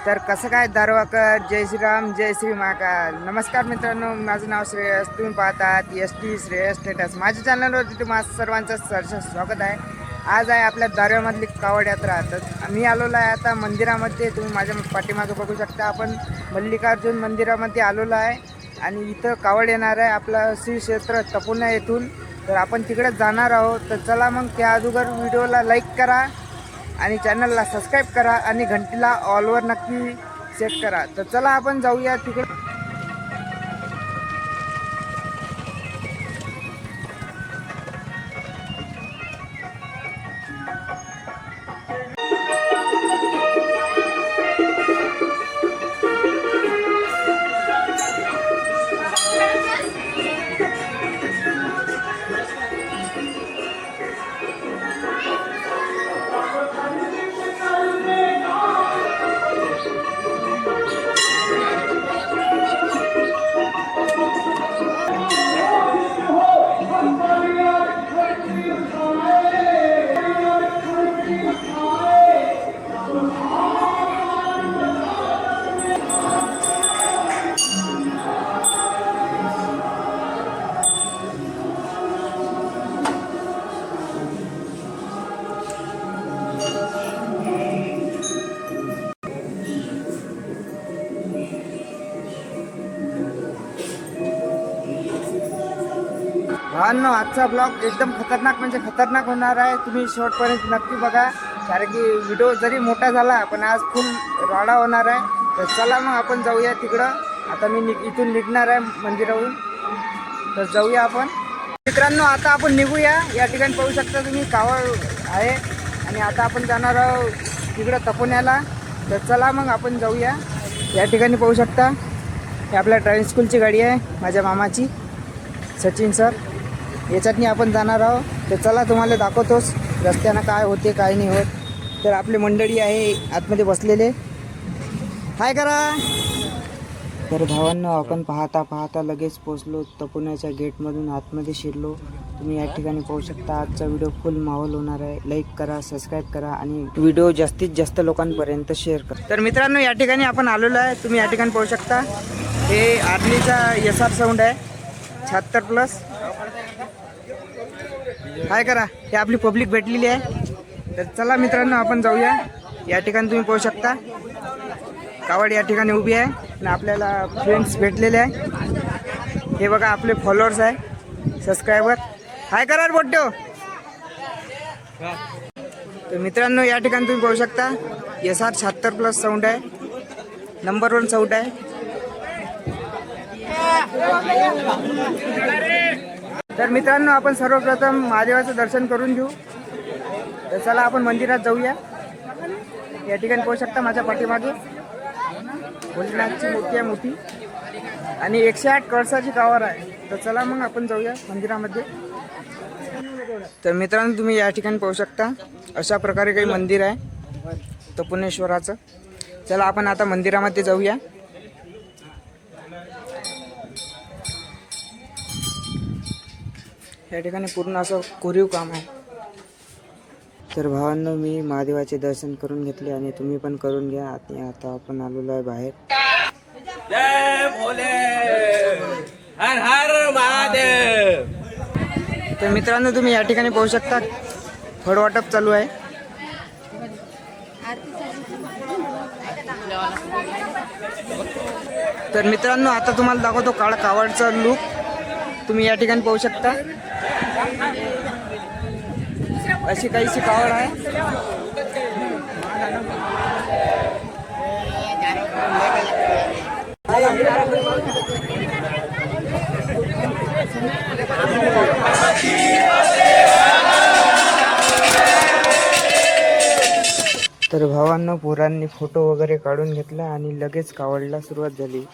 तर कसं काय दारवाकर, जय श्रीराम, जय श्री महाकाल. नमस्कार मित्रांनो, माझं नाव श्रेयस. तुम्ही पाहतात SD श्रेयस स्टेटस. माझ्या चॅनलवरती तुम्हाला सर्वांचं सहर्ष स्वागत आहे. आज आहे आपल्या दारव्यामधली कावड यात्रा. तर मी आलेलो आहे आता मंदिरामध्ये. तुम्ही माझ्या पाठीमागं बघू शकता. आपण मल्लिकार्जुन मंदिरामध्ये आलेलो आहे आणि इथं कावड येणार आहे आपलं श्री क्षेत्र तपोना येथून. तर आपण तिकडेच जाणार आहोत. तर चला मग त्या अगोदर व्हिडिओला लाईक करा आणि चॅनलला सबस्क्राईब करा आणि घंटीला ऑलवर नक्की सेट करा. तर चला आपण जाऊया तिकडे. भावांनो, आजचा ब्लॉग एकदम खतरनाक म्हणजे खतरनाक होणार आहे. तुम्ही शेवटपर्यंत नक्की बघा, कारण की व्हिडिओ जरी मोठा झाला पण आज फुल राडा होणार आहे. तर चला मग आपण जाऊया तिकडं. आता मी इथून निघणार आहे मंदिरावरून. तर जाऊया आपण मित्रांनो. आता आपण निघूया. या ठिकाणी पाहू शकता तुम्ही कावड आहे आणि आता आपण जाणार आहोत तिकडं तपोण्याला. तर चला मग आपण जाऊया. या ठिकाणी पाहू शकता ही आपल्या ड्रायव्हिंग स्कूलची गाडी आहे, माझ्या मामाची, सचिन सर. याच्यातनी आपण जाणार आहोत. तर चला तुम्हाला दाखवतोच रस्त्यानं काय होते काय नाही होत. तर आपली मंडळी आहे आतमध्ये बसलेले. हाय करा. तर भावांनो, आपण पाहता पाहता लगेच पोचलो तपोण्याच्या गेटमधून आतमध्ये शिरलो. तुम्ही या ठिकाणी पाहू शकता. आजचा व्हिडिओ फुल माहोल होणार आहे. लाईक करा, सबस्क्राईब करा आणि व्हिडिओ जास्तीत जास्त लोकांपर्यंत शेअर करा. तर मित्रांनो, या ठिकाणी आपण आलेलो आहे. तुम्ही या ठिकाणी पाहू शकता. हे आर्लीचा SR साऊंड आहे 76+. काय करा. हे आपली पब्लिक भेटलेली आहे. तर चला मित्रांनो, आपण जाऊया. या ठिकाणी तुम्ही पाहू शकता कावड या ठिकाणी उभी आहे आणि आपल्याला फ्रेंड्स भेटलेले आहे. हे बघा आपले फॉलोअर्स आहे, सबस्क्रायबर. हाय करा बोट्यो. तर मित्रांनो, या ठिकाणी तुम्ही पाहू शकता SR 76+ साऊंड आहे, नंबर 1 साऊंड आहे. तर मित्रांनो, आपण सर्वप्रथम महादेवाचं दर्शन करून घेऊ. तर चला आपण मंदिरात जाऊया. या ठिकाणी पाहू शकता माझ्या पाठीमागे भोलेनाथची मूर्ती आहे मोठी आणि 108 कळसाची कावर आहे. तर चला मग आपण जाऊया मंदिरामध्ये. तर मित्रांनो, तुम्ही या ठिकाणी पाहू शकता अशा प्रकारे काही मंदिर आहे तपोनेश्वराचं. चला आपण आता मंदिरामध्ये जाऊया. या ठिकाणी पूर्ण असं कोरीव काम आहे. तर भावांनो, मी महादेवाचे दर्शन करून घेतले आणि तुम्ही पण करून घ्या. आता आपण आलेलो आहे बाहेर. जय भोले, हर हर महादेव. तर मित्रांनो, तुम्ही या ठिकाणी पाहू शकता फळ वाटप चालू आहे. तर मित्रांनो, आता तुम्हाला दाखवतो कावडचा लुक. तुम्ही या ठिकाणी पाहू शकता अशी काहीशी कावड आहे. तर भावांनो, पोरांनी फोटो वगैरे काढून घेतला आणि लगेच कावडला सुरुवात झाली.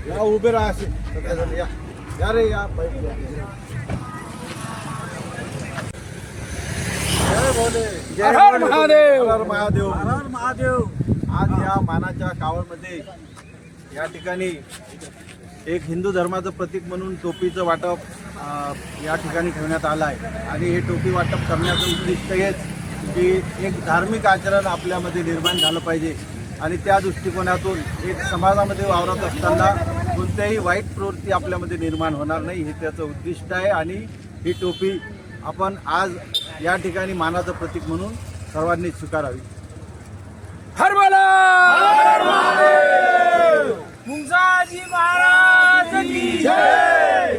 या उभे राहा असे सगळेजण या या रे या पाईप या. जय भोले हर हर महादेव. हर हर महादेव हर हर महादेव. आज या मानाच्या कावडमध्ये या ठिकाणी एक हिंदू धर्माचं प्रतीक म्हणून टोपीचं वाटप या ठिकाणी ठेवण्यात आलं आहे आणि हे टोपी वाटप करण्याचं उद्दिष्ट हेच की एक धार्मिक आचरण आपल्यामध्ये निर्माण झालं पाहिजे आणि त्या दृष्टिकोनातून एक समाजामध्ये वावरत असताना कोणत्याही वाईट प्रवृत्ती आपल्यामध्ये निर्माण होणार नाही हे त्याचं उद्दिष्ट आहे आणि ही टोपी आपण आज या ठिकाणी मानाचं प्रतीक म्हणून सर्वांनी स्वीकारावी. हर बोला हर महादेव. मुंजाजी महाराज की जय.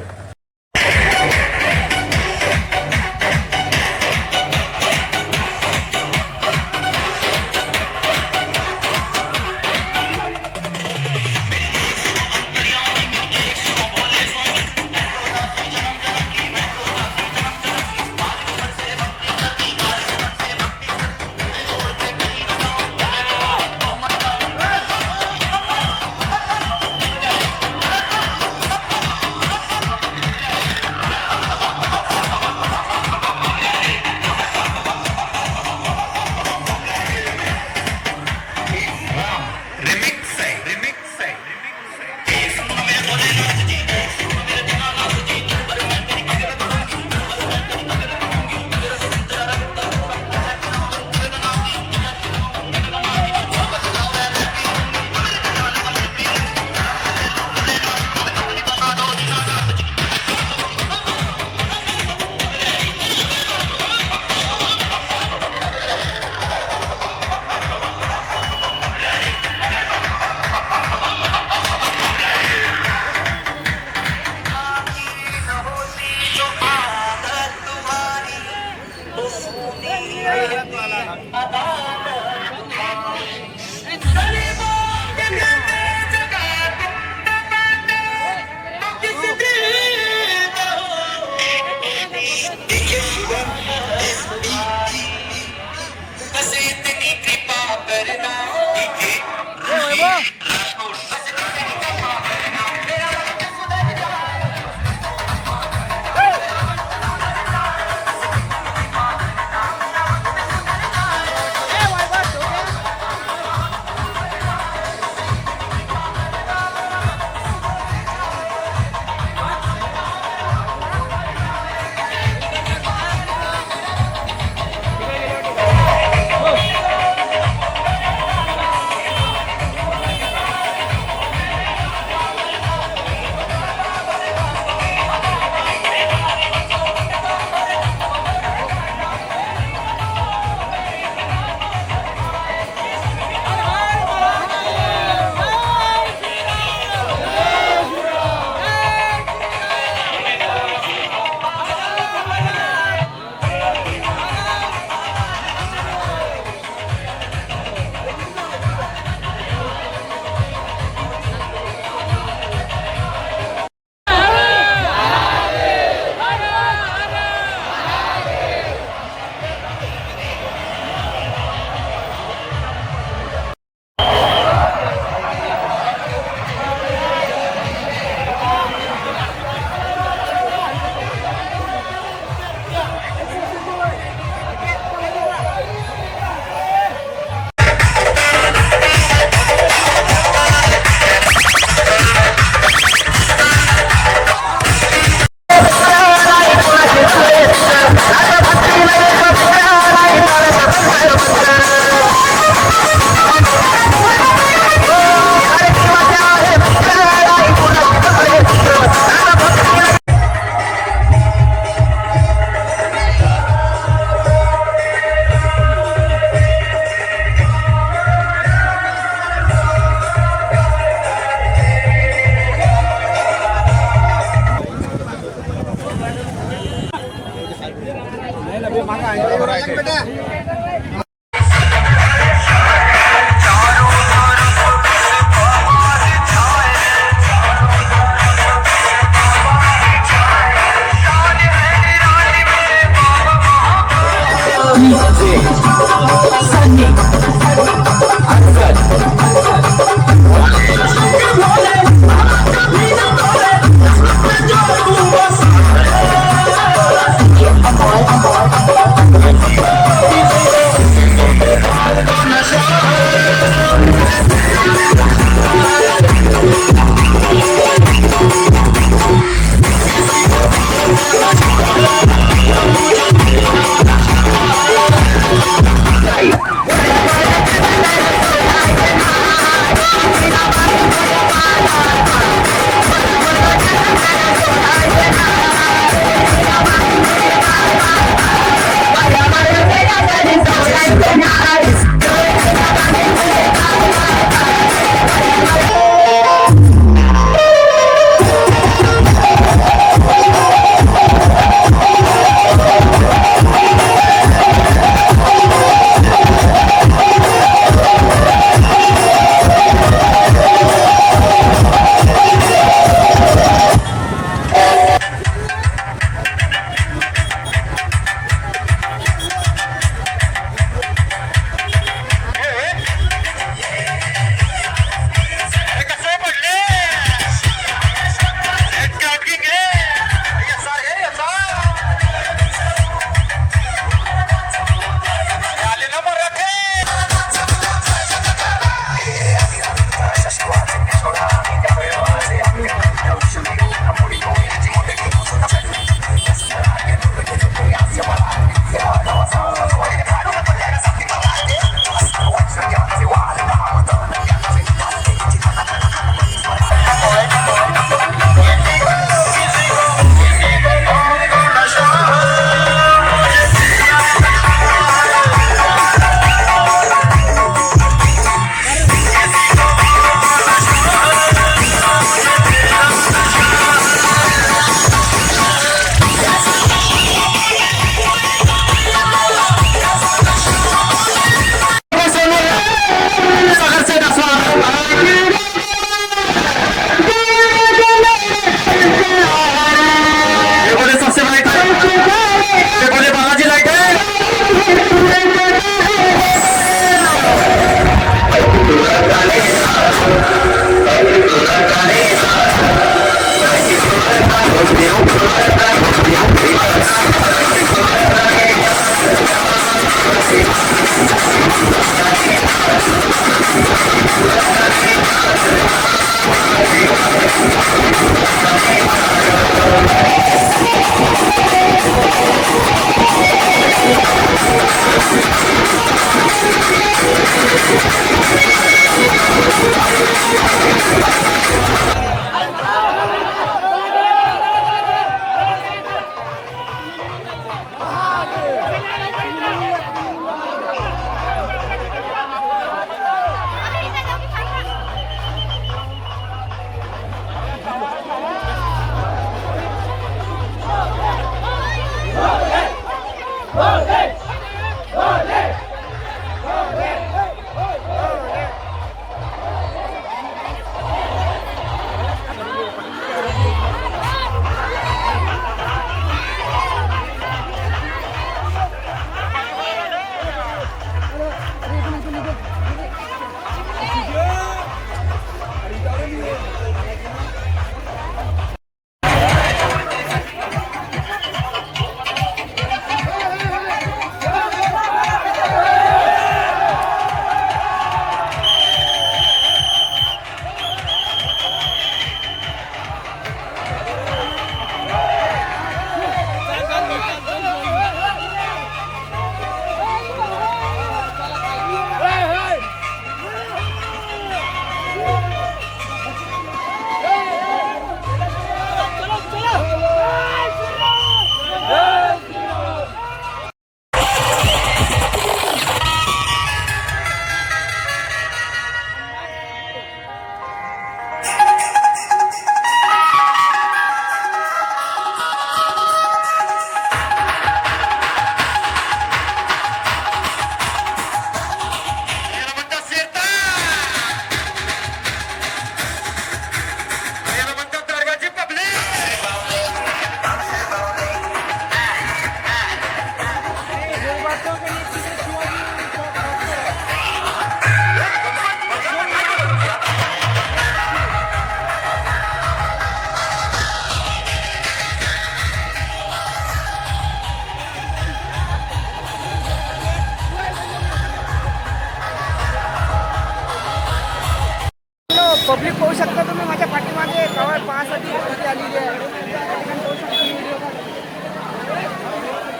पब्लिक पाहू शकता तुम्ही माझ्या पाठीमागे कावळ पाहासाठी गर्दी आलेली आहे. त्या ठिकाणी पाहू शकता तुम्ही व्हिडिओ.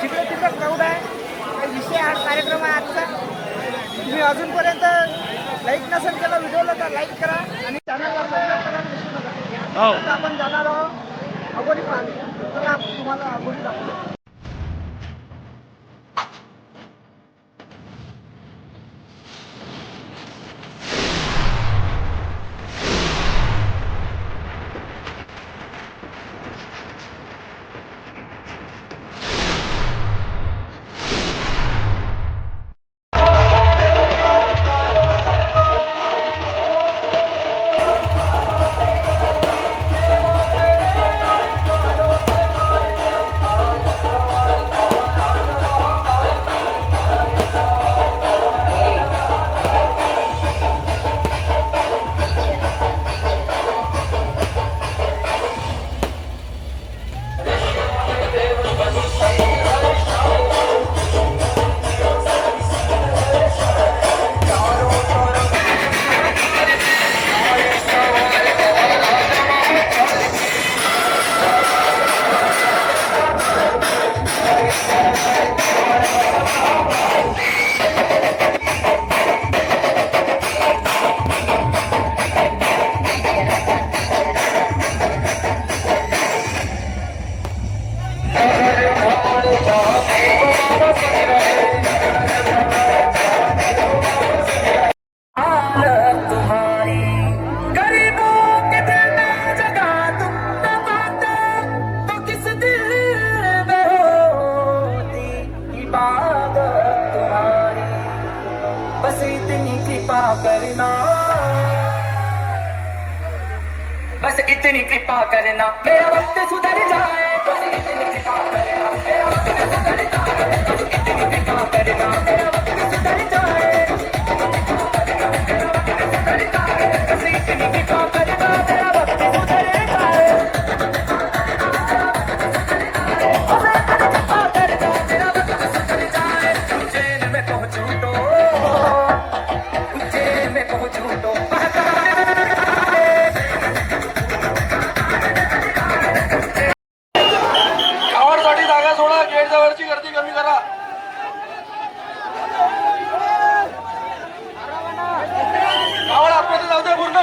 तिकडे तिकडे क्राऊड आहे. काही विषय हा कार्यक्रम आहे आजचा. तुम्ही अजूनपर्यंत लाईक नसेल केला व्हिडिओला तर लाईक करा आणि चॅनलला सबस्क्राईब करायला विसरू नका. आता आपण जाणार आहोत अगोरी पाहायला. चला तुम्हाला अगोरी दाखवतो. बस इतनी कृपा करना मेरा वक्त सुधर जाए बस इतनी कृपा करना मेरा वक्त सुधर जाए बस इतनी कृपा करना मेरा वक्त सुधर जाए बस इतनी कृपा करना मेरा वक्त सुधर जाए मेरा वक्त सुधर जाए उज्जैन में पहुंचूं तो उज्जैन में पहुंचूं तो कावडसाठी जागा सोडा. गेट जवळची गर्दी कमी करा. कावड आतमध्ये जाऊ दे पूर्ण.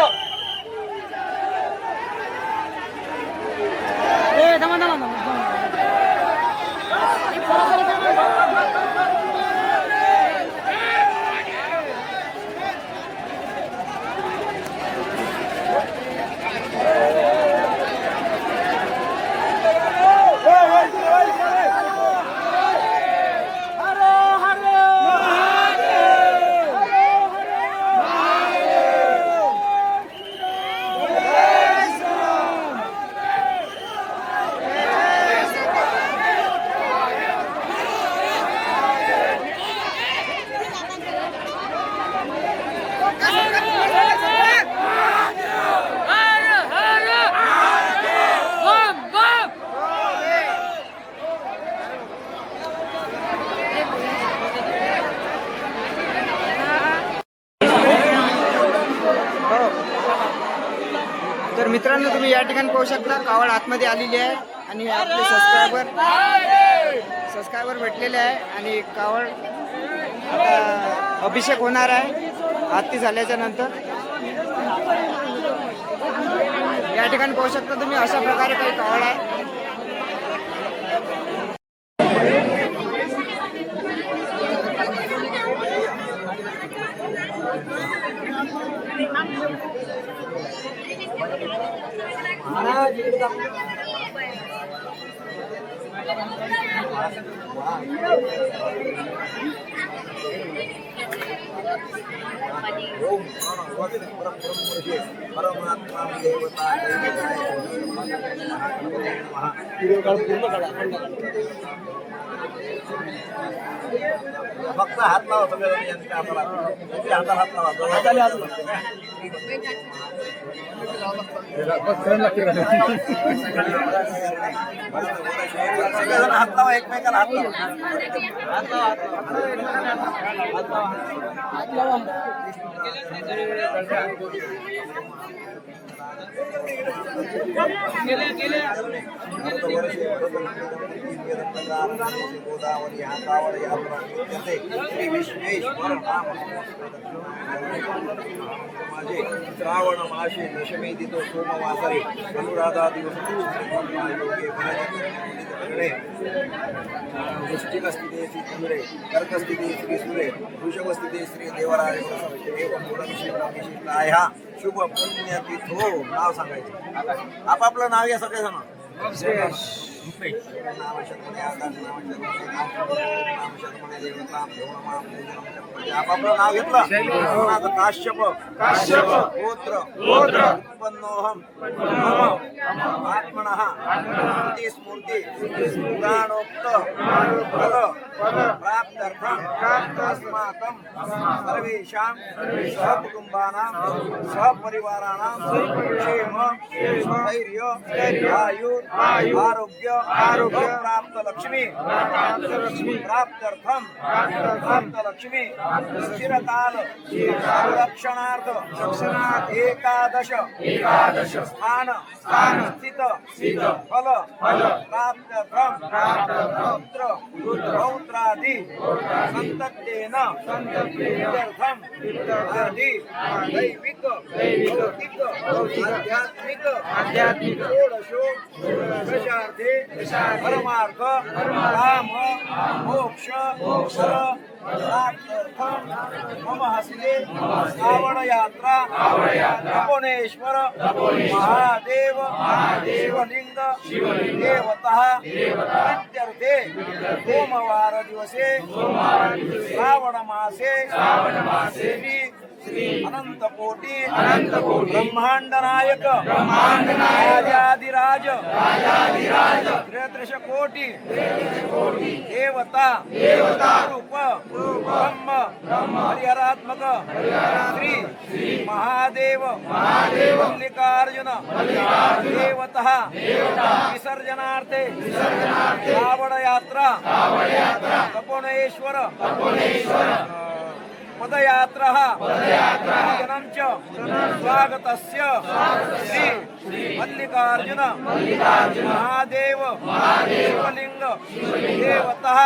तर मित्रांनो तुम्ही या ठिकाणी पाहू शकता कावड आतमध्ये आलेली आहे आणि आपले सबस्क्रायबर भेटलेले आहे आणि कावड आता अभिषेक होणार आहे आरती झाल्याच्या नंतर. या ठिकाणी पाहू शकता तुम्ही अशा प्रकारे काही कावड आहे. फक्त हात लावा सगळ्यांनी हाताला हात लावा. सगळेजण हात लावा, एकमेकाला हात लावा. गोदावरी हा कावड यात्रा श्री विश्वेश्वर माझे श्रावण मासे दशमी तिथो सोमवासरे अनुराधा दिवस वृश्चिकस्थिते श्री चंद्रे कर्कस्थिते श्री सूर्ये वृषभस्थिते श्री देवराय ह्या शुभ पुण्यतिथो नाव सांगायचं. आपापलं नाव या सगळेजण. आपापलं नाव घेतलं. काश्यप गोत्र उत्पन्नोहम आत्मनः स्मृती पुराणोक्त फल प्राप्त्यर्थं अस्माकं सर्वेषां सहकुटुम्बानां सहपरिवाराणां क्षेम धैर्य आयुर आरोग्य प्राप्त लक्ष्मी प्राप्त्यर्थं प्राप्त लक्ष्मी चिरकाल संरक्षणार्थ एकादश स्थान स्थित फल प्राप्त्यर्थं पुत्र पौत्रादि संततेन आदि दैविक भौतिक आध्यात्मिक षोडशो दशार्थे परमार्थ काम मोक्ष फल प्राप्त्यर्थं मम हस्ते श्रावण यात्रा तपोनेश्वर महादेव शिवलिंग देवतः इत्यर्थे सोमवार दिवसे श्रावण मासे श्री अनंतकोटि ब्रह्मांड नायक राजाधिराज त्रयदश कोटि देवता रूप ब्रह्म हरिहरात्मक श्री महादेव मल्लिकार्जुन देवतः विसर्जनार्थे श्रावण यात्रा तपोनेश्वर पदयात्रा जनंच स्वागतस्य श्री मल्लिकार्जुन महादेव शिवलिंग देवतः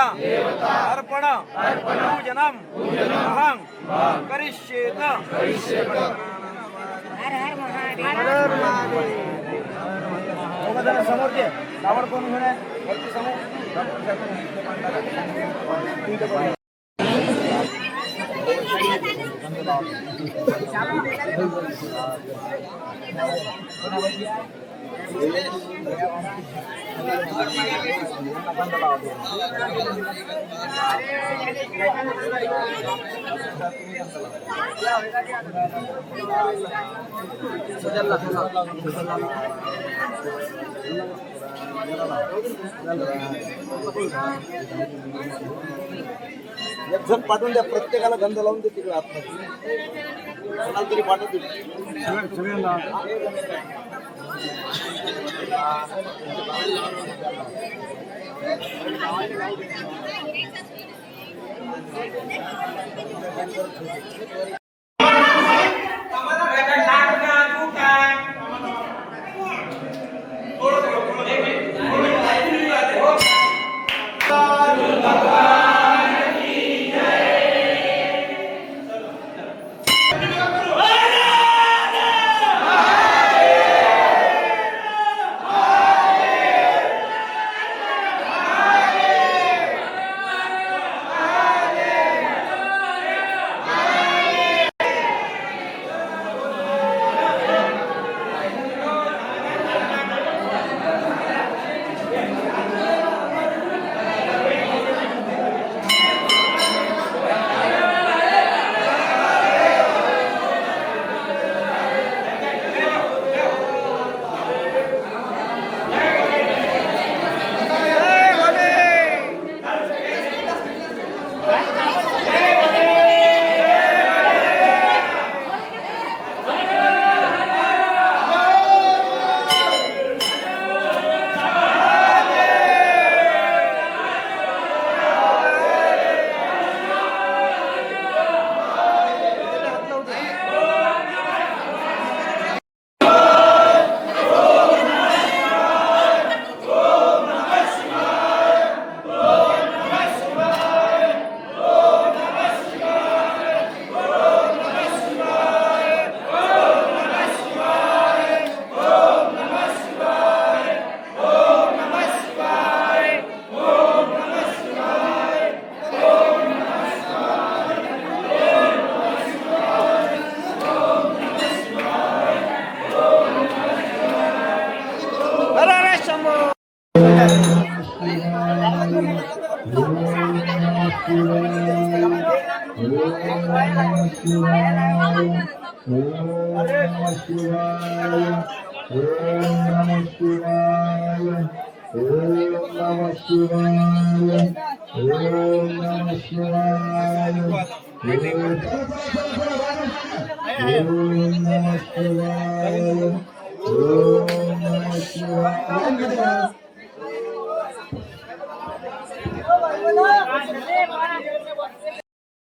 अर्पण पूजनम अहं करिष्येत. समोर घे कावड कोण घेऊन आहे वरती समोर. एक जण पाठवून द्या, प्रत्येकाला गंध लावून दे तिकडे आतमध्ये तरी पाठवते.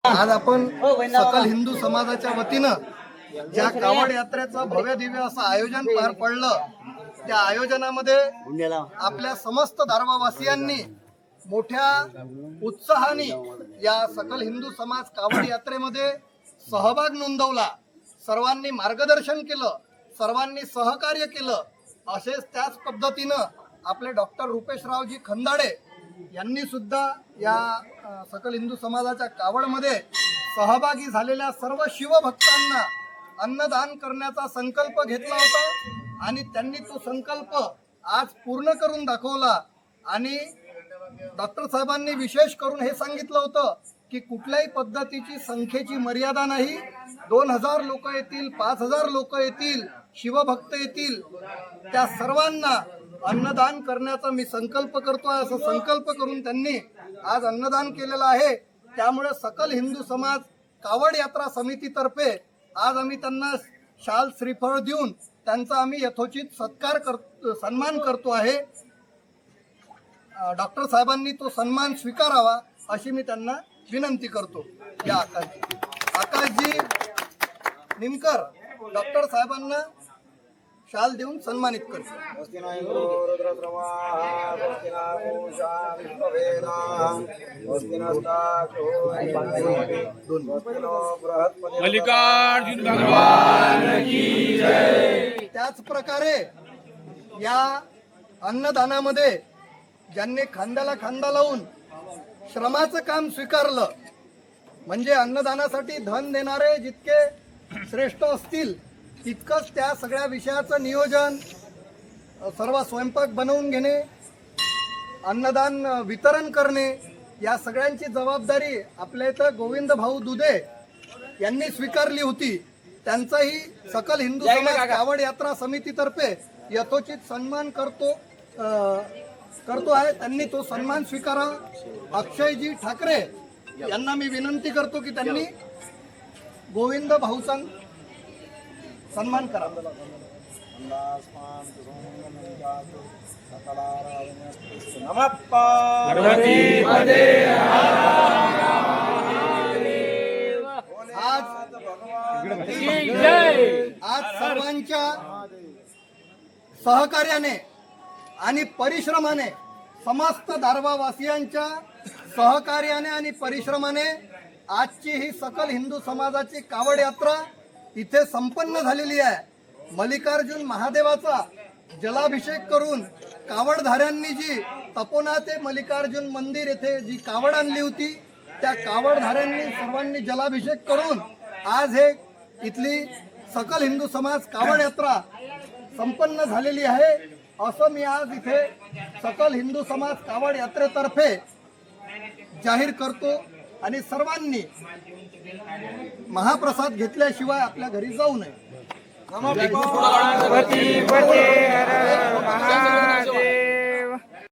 आज आपण सकल हिंदू समाजाच्या वतीनं ज्या कावड यात्रेचं भव्य दिव्य असं आयोजन पार पडलं, त्या आयोजनामध्ये आपल्या समस्त दारवावासियांनी मोठ्या उत्साहाने या सकल हिंदू समाज कावड यात्रेमध्ये सहभाग नोंदवला. सर्वांनी मार्गदर्शन केलं, सर्वांनी सहकार्य केलं. असेच त्याच पद्धतीनं आपले डॉक्टर रुपेशरावजी खंदाडे यांनी सुद्धा या सकल हिंदू समाजाच्या कावडमध्ये सहभागी झालेल्या सर्व शिवभक्तांना अन्नदान करण्याचा संकल्प घेतला होता आणि त्यांनी तो संकल्प आज पूर्ण करून दाखवला. आणि डॉक्टर साहेबांनी विशेष करून हे सांगितलं होतं की कुठल्याही पद्धतीची संख्येची मर्यादा नाही. 2000 लोक येतील, 5000 लोक येतील, शिवभक्त येतील, त्या सर्वांना अन्नदान करण्याचा मी संकल्प करतोय असं संकल्प करून त्यांनी आज अन्नदान केलेलं आहे. त्यामुळे सकल हिंदू समाज कावड यात्रा समितीतर्फे आज आम्ही त्यांना शाल श्रीफळ देऊन त्यांचा आम्ही यथोचित सन्मान करतो आहे. डॉक्टर साहेबांनी तो सन्मान स्वीकारावा अशी मी त्यांना विनंती करतो. या आकाशजी निमकर डॉक्टर साहेबांना शाल देऊन सन्मानित करतो. मल्लिकार्जुन भगवान की जय. त्याच प्रकारे या अन्नदानामध्ये ज्यांनी खांद्याला खांदा लावून श्रमाचं काम स्वीकारलं, म्हणजे अन्नदानासाठी धन देणारे जितके श्रेष्ठ असतील तितकंच त्या सगळ्या विषयाचं नियोजन, सर्व स्वयंपाक बनवून घेणे, अन्नदान वितरण करणे, या सगळ्यांची जबाबदारी आपल्या इथं गोविंद भाऊ दुधे यांनी स्वीकारली होती. त्यांचाही सकल हिंदू समाज कावड यात्रा समितीतर्फे यथोचित सन्मान करतो आहे. त्यांनी तो सन्मान स्वीकारावा. अक्षयजी ठाकरे यांना मी विनंती करतो की त्यांनी गोविंद भाऊचा सन्मान करावा. आज सर्वांच्या सहकार्याने आणि परिश्रमाने, समस्त दारवावासियांच्या सहकार्याने आणि परिश्रमाने आजची ही सकल हिंदू समाजाची कावड यात्रा इथे संपन्न झालेली आहे. मल्लिकार्जुन महादेवाचा जलाभिषेक करून कावडधाऱ्यांनी जी तपोना ते मल्लिकार्जुन मंदिर येथे जी कावड आणली होती, त्या कावडधाऱ्यांनी सर्वांनी जलाभिषेक करून आज हे इथली सकल हिंदू समाज कावड यात्रा संपन्न झालेली आहे. असं मी आज इथे सकल हिंदू समाज कावड यात्रेतर्फे जाहीर करतो. आणि सर्वांनी महाप्रसाद घेतल्याशिवाय आपल्या घरी जाऊ नये. गणपती बप्पा हर महादेव.